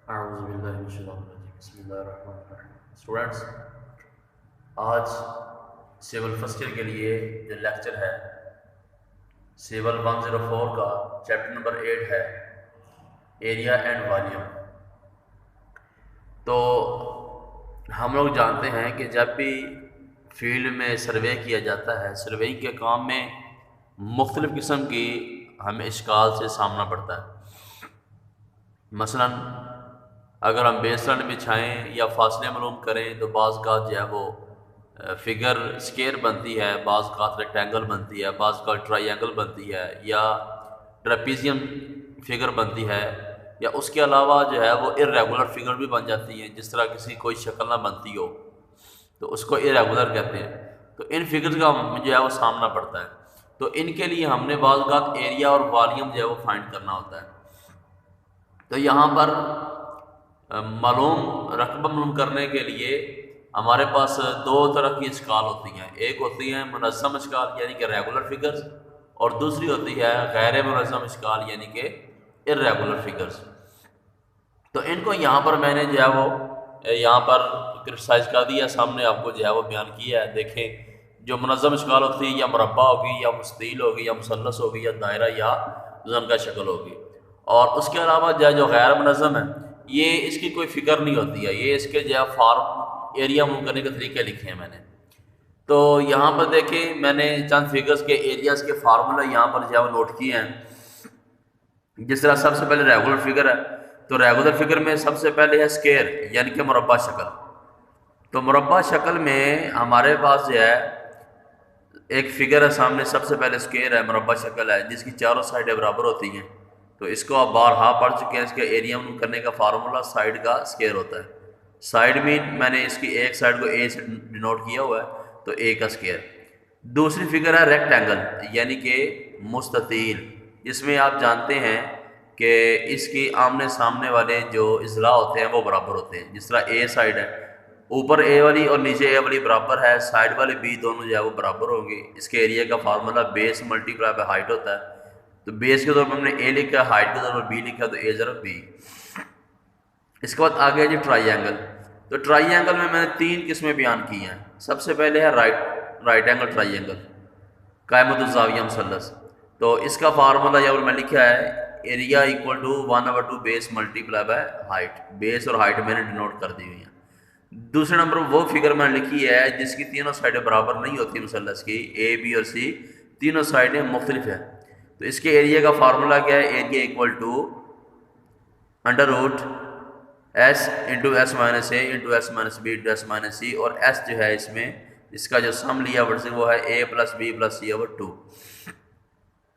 اعوذ باللہ من الشیطان الرجیم بسم اللہ الرحمن الرحیم اسٹوڈنٹس، آج سیول فرسٹ ایئر کے لیے جو لیکچر ہے سیول 104 کا چیپٹر نمبر 8 ہے ایریا اینڈ والیوم۔ تو ہم لوگ جانتے ہیں کہ جب بھی فیلڈ میں سروے کیا جاتا ہے، سرویئنگ کے کام میں مختلف قسم کی ہمیں اشکال سے سامنا پڑتا ہے۔ مثلا اگر ہم بیس لائن بچھائیں یا فاصلے معلوم کریں تو بعض اوقات جو ہے وہ فگر اسکیئر بنتی ہے، بعض اوقات ریکٹینگل بنتی ہے، بعض اوقات ٹرائی اینگل بنتی ہے، یا ٹریپیزیم فگر بنتی ہے، یا اس کے علاوہ جو ہے وہ ارریگولر فگر بھی بن جاتی ہیں، جس طرح کسی کوئی شکل نہ بنتی ہو تو اس کو ارریگولر کہتے ہیں۔ تو ان فگرز کا جو ہے وہ سامنا پڑتا ہے، تو ان کے لیے ہم نے بعض اوقات ایریا اور والیوم جو ہے وہ فائنڈ کرنا ہوتا ہے۔ تو یہاں پر رقبہ معلوم کرنے کے لیے ہمارے پاس دو طرح کی اشکال ہوتی ہیں، ایک ہوتی ہیں منظم اشکال یعنی کہ ریگولر فگرز، اور دوسری ہوتی ہے غیر منظم اشکال یعنی کہ ارریگولر فگرز۔ تو ان کو یہاں پر میں نے جو ہے وہ یہاں پر کرسائز کر دیا، سامنے آپ کو جو ہے وہ بیان کیا ہے۔ دیکھیں، جو منظم اشکال ہوتی ہے یا مربع ہوگی یا مستطیل ہوگی یا مثلث ہوگی یا دائرہ یا زن کا شکل ہوگی، اور اس کے علاوہ جو غیر منظم ہے یہ اس کی کوئی فکر نہیں ہوتی ہے، یہ اس کے جو ہے فارم ایریا موو کرنے کے طریقے لکھے ہیں میں نے۔ تو یہاں پر دیکھیں میں نے چند فگرز کے ایریاز کے فارمولہ یہاں پر جو ہے وہ نوٹ کیے ہیں۔ جس طرح سب سے پہلے ریگولر فگر ہے، تو ریگولر فگر میں سب سے پہلے ہے اسکیئر یعنی کہ مربع شکل۔ تو مربع شکل میں ہمارے پاس جو ہے ایک فگر ہے سامنے، سب سے پہلے اسکیئر ہے، مربع شکل ہے جس کی چاروں سائڈیں برابر ہوتی ہیں۔ تو اس کو آپ بارہا پڑھ چکے ہیں، اس کے ایریا کرنے کا فارمولہ سائڈ کا اسکیئر ہوتا ہے۔ سائڈ مین میں نے اس کی ایک سائڈ کو اے سے ڈینوٹ کیا ہوا ہے، تو اے کا اسکیئر۔ دوسری فگر ہے ریکٹینگل یعنی کہ مستطیل، جس میں آپ جانتے ہیں کہ اس کی آمنے سامنے والے جو اضلاع ہوتے ہیں وہ برابر ہوتے ہیں۔ جس طرح اے سائڈ ہے، اوپر اے والی اور نیچے اے والی برابر ہے، سائڈ والے بی دونوں جو ہے وہ برابر ہوں گے۔ اس کے ایریا کا formula base multiply by height ہوتا ہے۔ تو بیس کے طور پر ہم نے اے لکھا، ہائٹ کے طور پر بی لکھا، تو اے ضرب بی۔ اس کے بعد آگے جی ٹرائی اینگل۔ تو ٹرائی اینگل میں نے تین قسمیں بیان کی ہیں۔ سب سے پہلے ہے رائٹ اینگل ٹرائی اینگل، قائمۃ الزاویہ مثلث۔ تو اس کا فارمولہ یا میں لکھا ہے area equal to 1/2 base multiply by height, base اور ہائٹ میں نے ڈینوٹ کر دی ہوئی ہیں۔ دوسرے نمبر وہ فگر میں نے لکھی ہے جس کی تینوں سائڈیں برابر نہیں ہوتی مثلث کی، اے بی اور سی تینوں سائڈیں مختلف ہیں۔ تو اس کے ایریا کا فارمولہ کیا ہے؟ Area equal to under root S into S minus A into S minus B into S minus C, اور ایس جو ہے اس میں اس کا جو سم لیا ورژن وہ ہے A plus B plus C over 2۔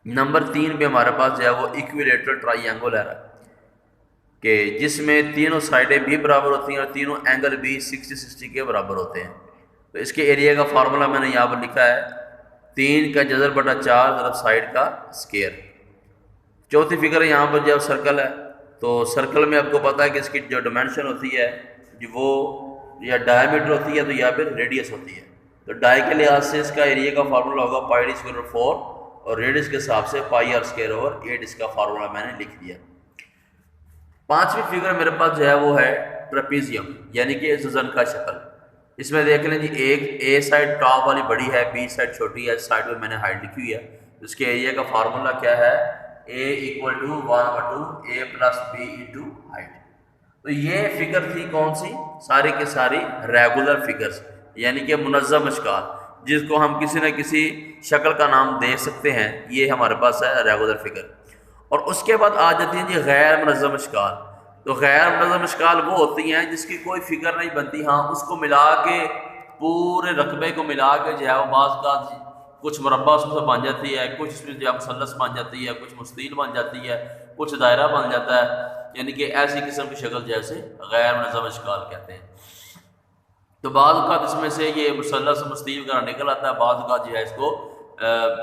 Number 3 پہ ہمارے پاس جو ہے وہ ایکویلیٹرل ٹرائی اینگل ہے کہ جس میں تینوں سائڈیں بھی برابر ہوتی ہیں اور تینوں اینگل بھی 60 کے برابر ہوتے ہیں۔ تو اس کے ایریا کا فارمولہ میں نے یہاں پر لکھا ہے 3 کا جذر بٹا 4 ضرب سائڈ کا اسکیئر۔ چوتھی فگر یہاں پر جو سرکل ہے، تو سرکل میں آپ کو پتا ہے کہ اس کی جو ڈائمینشن ہوتی ہے جو وہ یا ڈائی میٹر ہوتی ہے تو یا پھر ریڈیس ہوتی ہے۔ تو ڈائی کے لحاظ سے اس کا ایریا کا فارمولہ ہوگا پائی ڈی اسکوائر اوور 4، اور ریڈیس کے حساب سے پائی آر اسکوائر اوور 8، اس کا فارمولہ میں نے لکھ دیا۔ پانچویں فگر میرے پاس جو ہے وہ ہے ٹریپیزیم یعنی کہ زن کا شکل۔ اس میں دیکھ لیں جی، ایک اے سائڈ ٹاپ والی بڑی ہے، بی سائڈ چھوٹی ہے، سائڈ میں میں نے ہائٹ لکھی ہوئی ہے۔ اس کے ایریا کا فارمولہ کیا ہے؟ A equal to 1/2 A plus B into height. تو یہ فگر تھی کون سی؟ ساری کے ساری ریگولر فگرز یعنی کہ منظم اشکال، جس کو ہم کسی نہ کسی شکل کا نام دے سکتے ہیں، یہ ہمارے پاس ہے ریگولر فگر۔ اور اس کے بعد آ جاتی ہیں جی غیر منظم اشکال۔ تو غیر منظم اشکال وہ ہوتی ہیں جس کی کوئی فگر نہیں بنتی، ہاں اس کو ملا کے پورے رقبے کو ملا کے جو ہے وہ بعض کا کچھ مربع اس میں بن جاتی ہے، کچھ اس میں جو ہے مثلث بن جاتی ہے، کچھ مستطیل بن جاتی ہے، کچھ دائرہ بن جاتا ہے، یعنی کہ ایسی قسم کی شکل جیسے غیر منظم اشکال کہتے ہیں۔ تو بعض اوقات اس میں سے یہ مثلث مستطیل وغیرہ نکل آتا ہے، بعض اوقات جو ہے اس کو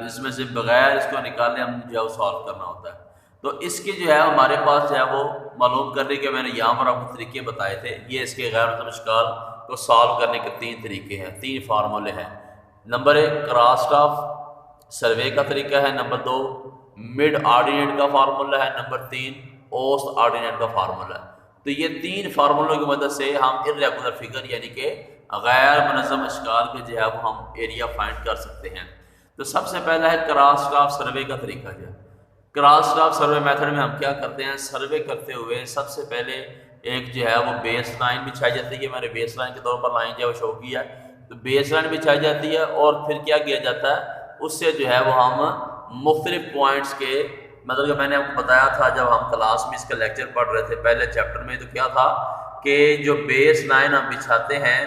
اس میں سے بغیر اس کو نکالنے ہم جو ہے وہ سالو کرنا ہوتا ہے۔ تو اس کی جو ہے ہمارے پاس جو ہے وہ معلوم کرنے کے میں نے یہاں پر آپ کو طریقے بتائے تھے۔ یہ اس کے غیر منظم اشکال کو سالو کرنے کے 3 طریقے ہیں، 3 فارمولے ہیں۔ نمبر 1 کراس ٹاف سروے کا طریقہ ہے، نمبر 2 مڈ آرڈینیٹ کا فارمولہ ہے، نمبر 3 اوسط آرڈینیٹ کا فارمولہ ہے۔ تو یہ تین فارمولوں کی مدد سے ہم ارریگولر فگر یعنی کہ غیر منظم اشکال کے جو ہے وہ ہم ایریا فائنڈ کر سکتے ہیں۔ تو سب سے پہلا ہے کراس ٹاپ سروے کا طریقہ جو ہے۔ کراس ٹاپ سروے میتھڈ میں ہم کیا کرتے ہیں، سروے کرتے ہوئے سب سے پہلے ایک جو ہے وہ بیس لائن بچھائی جاتی ہے، میں نے بیس لائن کے طور پر لائن جو ہے وہ شو کیا ہے، تو بیس لائن بچھائی جاتی ہے اور پھر کیا کیا جاتا ہے، اس سے جو ہے وہ ہم مختلف پوائنٹس کے، مطلب کہ میں نے آپ کو بتایا تھا جب ہم کلاس میں اس کا لیکچر پڑھ رہے تھے پہلے چیپٹر میں، تو کیا تھا کہ جو بیس لائن ہم بچھاتے ہیں،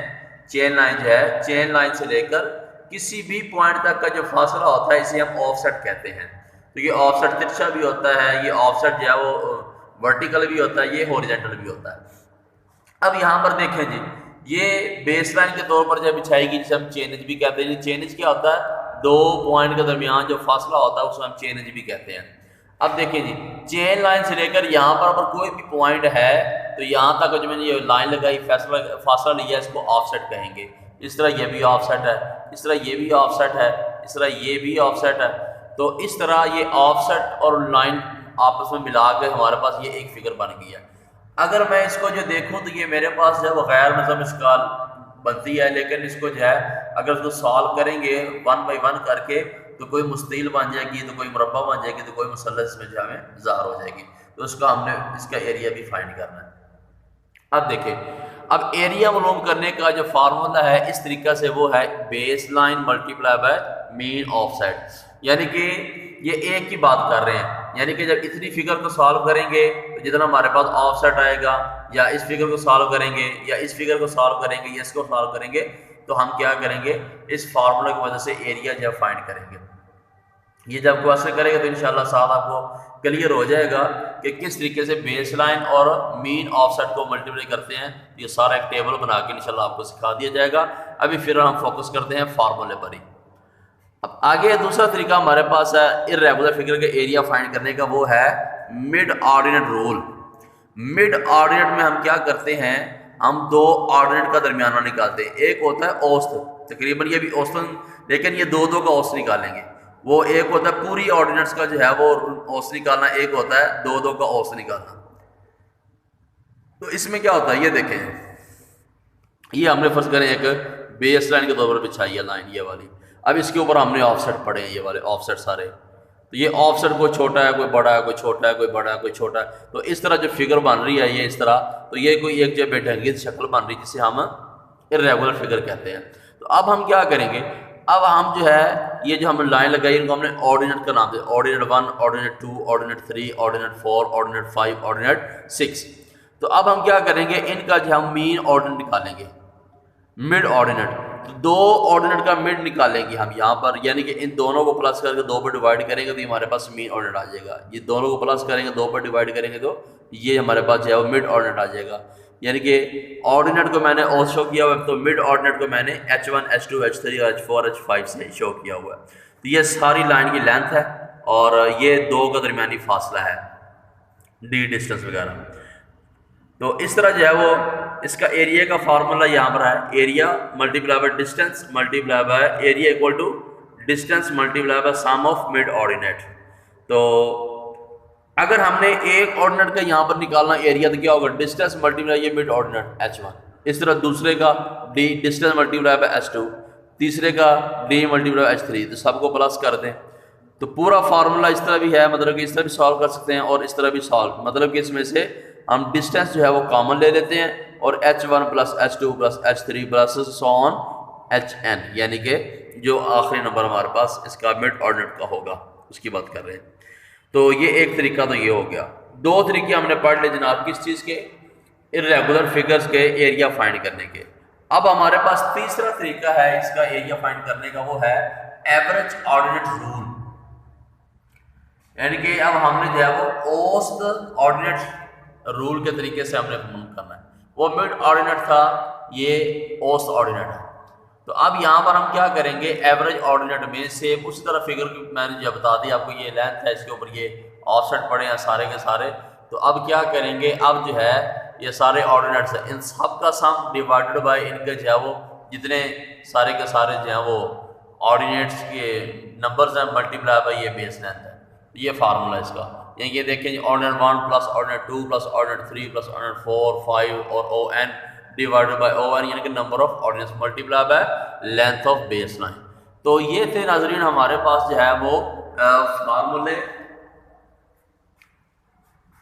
چین لائن جو ہے، چین لائن سے لے کر کسی بھی پوائنٹ تک کا جو فاصلہ ہوتا ہے اسے ہم آف سیٹ کہتے ہیں۔ تو یہ آف سیٹ ترچھا بھی ہوتا ہے، یہ آف سیٹ جو ہے وہ ورٹیکل بھی ہوتا ہے، یہ ہورزنٹل بھی ہوتا ہے۔ اب یہاں پر دیکھیں جی، یہ بیس لائن کے طور پر جب بچھائے گی جسے ہم چینج بھی کہتے ہیں۔ چینج کیا ہوتا ہے، دو پوائنٹ کے درمیان جو فاصلہ ہوتا ہے اسے ہم چینج بھی کہتے ہیں۔ اب دیکھیں جی، چین لائن سے لے کر یہاں پر اگر کوئی بھی پوائنٹ ہے تو یہاں تک جو میں نے یہ لائن لگائی، فاصلہ لیا، اس کو آف سیٹ کہیں گے۔ اس طرح یہ بھی آف سیٹ ہے، اس طرح یہ بھی آف سیٹ ہے، اس طرح یہ بھی آف سیٹ ہے۔ تو اس طرح یہ آف سیٹ اور لائن آپس میں ملا کے ہمارے پاس یہ ایک فگر بن گئی ہے۔ اگر میں اس کو جو دیکھوں تو یہ میرے پاس جو غیر منظم اشکال بنتی ہے، لیکن اس کو جو ہے اگر اس کو سالو کریں گے 1 بائی 1 کر کے تو کوئی مستطیل بن جائے گی، تو کوئی مربع بن جائے گی، تو کوئی مثلث میں جو ہمیں ظاہر ہو جائے گی۔ تو اس کا ہم نے اس کا ایریا بھی فائنڈ کرنا ہے۔ اب دیکھیں، اب ایریا معلوم کرنے کا جو فارمولا ہے اس طریقہ سے وہ ہے base line multiply by mean offset, یعنی کہ یہ ایک کی بات کر رہے ہیں، یعنی کہ جب اتنی فگر کو سالو کریں گے تو جتنا ہمارے پاس آف سیٹ آئے گا، یا اس فگر کو سالو کریں گے، یا اس فگر کو سالو کریں گے، یا اس کو سالو کریں گے، تو ہم کیا کریں گے، اس فارمولا کی وجہ سے ایریا جو فائنڈ کریں گے۔ یہ جب کوشچن کرے گا تو انشاءاللہ ساتھ آپ کو کلیئر ہو جائے گا کہ کس طریقے سے بیس لائن اور مین آف سیٹ کو ملٹیپلائی کرتے ہیں۔ یہ سارا ایک ٹیبل بنا کے انشاءاللہ آپ کو سکھا دیا جائے گا۔ ابھی پھر ہم فوکس کرتے ہیں فارمولے پر ہی۔ اب آگے دوسرا طریقہ ہمارے پاس ہے ارریگولر فگر کے ایریا فائنڈ کرنے کا، وہ ہے mid ordinate rule. Mid ordinate میں ہم کیا کرتے ہیں، ہم دو آرڈینیٹ کا درمیانہ نکالتے ہیں۔ ایک ہوتا ہے اوسط، تقریباً یہ بھی اوسطاً، لیکن یہ دو کا اوسط نکالیں گے۔ وہ ایک ہوتا ہے پوری آرڈینیٹس کا جو ہے وہ اوسط نکالنا، ایک ہوتا ہے دو کا اوسط نکالنا۔ تو اس میں کیا ہوتا ہے یہ دیکھیں، یہ ہم نے فرض کریں ایک بیس لائن کے طور پر بچھائی ہے لائن یہ والی، اب اس کے اوپر ہم نے آف سیٹ پڑھے ہیں، یہ والے آف سیٹ سارے، تو یہ آف سیٹ کوئی چھوٹا ہے، کوئی بڑا ہے، کوئی چھوٹا ہے، کوئی بڑا ہے، کوئی چھوٹا ہے۔ تو اس طرح جو فگر بن رہی ہے یہ اس طرح، تو یہ کوئی ایک جو بے ڈھنگی شکل بن رہی ہے جسے ہم ارریگولر فگر کہتے ہیں۔ تو اب ہم کیا کریں گے، اب ہم جو ہے یہ جو ہم نے لائن لگائی ان کو ہم نے آرڈینیٹ کا نام دیا، ordinate 1، ordinate 2، ordinate 3، ordinate 4، ordinate 5، ordinate 6۔ تو اب ہم کیا کریں گے، ان کا جو ہم مین آرڈینیٹ نکالیں گے، مڈ آرڈینیٹ۔ تو دو آرڈینیٹ کا مڈ نکالیں گے ہم یہاں پر، یعنی کہ ان دونوں کو پلس کر کے 2 پہ ڈیوائڈ کریں گے تو یہ ہمارے پاس مین آرڈینیٹ آ جائے گا۔ یہ دونوں کو پلس کریں گے 2 پہ ڈیوائڈ کریں گے تو یہ ہمارے پاس جو ہے وہ مڈ آرڈینیٹ آ جائے گا۔ یعنی کہ آرڈینیٹ کو میں نے اور شو کیا ہوا ہے، تو مڈ آرڈینیٹ کو میں نے H1، H2، H3 اور H4، H5 سے شو کیا ہوا ہے۔ تو یہ ساری لائن کی لینتھ ہے اور یہ دو کا درمیانی فاصلہ ہے، ڈی ڈسٹینس وغیرہ۔ تو اس طرح جو ہے وہ اس کا ایریا کا فارمولا یہاں پر ہے، area multiply by distance multiply by area equal to distance multiply by sum of mid ordinate. تو اگر ہم نے ایک آرڈینیٹ کا یہاں پر نکالنا ایریا تو کیا ہوگا، ڈسٹینس ملٹی پلائی یہ مڈ آرڈینیٹ H1، اس طرح دوسرے کا D distance multiply by H2، تیسرے کا D multi ply by H3، تو سب کو پلس کر دیں۔ تو پورا فارمولا اس طرح بھی ہے، مطلب کہ اس طرح بھی سالو کر سکتے ہیں اور اس طرح بھی سالو، مطلب کہ اس میں سے ہم ڈسٹینس جو ہے وہ کامن لے لیتے ہیں اور H1 plus H2 plus H3 plus so on Hn، یعنی کہ جو آخری نمبر ہمارے پاس اس کا مڈ آرڈینیٹ کا ہوگا اس کی بات کر رہے ہیں۔ تو یہ ایک طریقہ تو یہ ہو گیا۔ دو طریقے ہم نے پڑھ لے جناب، کس چیز کے، ارریگولر فگرز کے ایریا فائنڈ کرنے کے۔ اب ہمارے پاس تیسرا طریقہ ہے اس کا ایریا فائنڈ کرنے کا، وہ ہے ایوریج آرڈینیٹ رول، یعنی کہ اب ہم نے جو ہے وہ اوسط آرڈینیٹ رول کے طریقے سے ہم نے معلوم کرنا ہے۔ وہ مڈ آرڈینیٹ تھا، یہ اوسط آرڈینیٹ ہے۔ تو اب یہاں پر ہم کیا کریں گے، ایوریج آرڈینیٹ میں سے اسی طرح فگر کی میں نے جو بتا دیا آپ کو، یہ لینتھ ہے، اس کے اوپر یہ آف سیٹ پڑے ہیں سارے کے سارے۔ تو اب کیا کریں گے، اب جو ہے یہ سارے آرڈینیٹس ہیں، ان سب کا سم ڈیوائڈڈ بائی ان کے جو ہے وہ جتنے سارے کے سارے جو ہیں وہ آرڈینیٹس کے نمبرز ہیں، ملٹی پلائی بائی یہ بیس لینتھ ہے۔ یہ فارمولا اس کا، یعنی یہ دیکھیں جی ordinate 1 plus ordinate 2 plus ordinate 3 plus ordinate 4 5 اور O N divided by O N, یعنی کہ number of ordinates multiply by length of base line. تو یہ تھے ناظرین ہمارے پاس جو ہے وہ فارمولے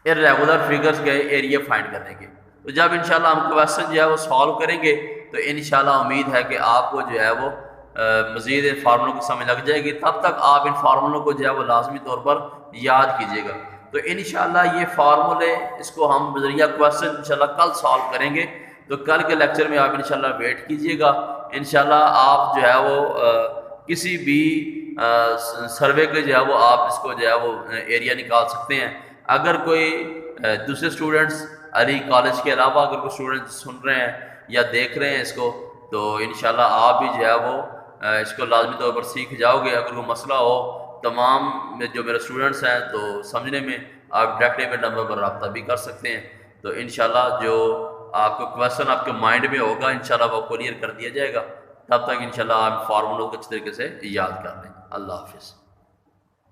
ارریگولر فگرز کے ایریا فائنڈ کرنے کے۔ تو جب انشاءاللہ ہم کویسچن جو ہے وہ سالو کریں گے تو انشاءاللہ امید ہے کہ آپ کو جو ہے وہ مزید ان فارمولوں کی سمجھ لگ جائے گی۔ تب تک آپ ان فارمولوں کو جو ہے وہ لازمی طور پر یاد کیجیے گا۔ تو انشاءاللہ یہ فارمولے اس کو ہم بذریعہ کویسچن انشاءاللہ کل سالو کریں گے۔ تو کل کے لیکچر میں آپ انشاءاللہ ویٹ کیجیے گا۔ انشاءاللہ آپ جو ہے وہ کسی بھی سروے کے جو ہے وہ آپ اس کو جو ہے وہ ایریا نکال سکتے ہیں۔ اگر کوئی دوسرے اسٹوڈنٹس علی کالج کے علاوہ اگر کوئی اسٹوڈنٹ سن رہے ہیں یا دیکھ رہے ہیں اس کو، تو انشاءاللہ آپ بھی جو ہے وہ اس کو لازمی طور پر سیکھ جاؤ گے۔ اگر کوئی مسئلہ ہو تمام جو میرے اسٹوڈنٹس ہیں تو سمجھنے میں، آپ ڈائریکٹلی میرے نمبر پر رابطہ بھی کر سکتے ہیں۔ تو انشاءاللہ جو آپ کو کویسچن آپ کے مائنڈ میں ہوگا انشاءاللہ وہ کلیئر کر دیا جائے گا۔ تب تک انشاءاللہ آپ فارمولوں کو اچھی طریقے سے یاد کر لیں۔ اللہ حافظ۔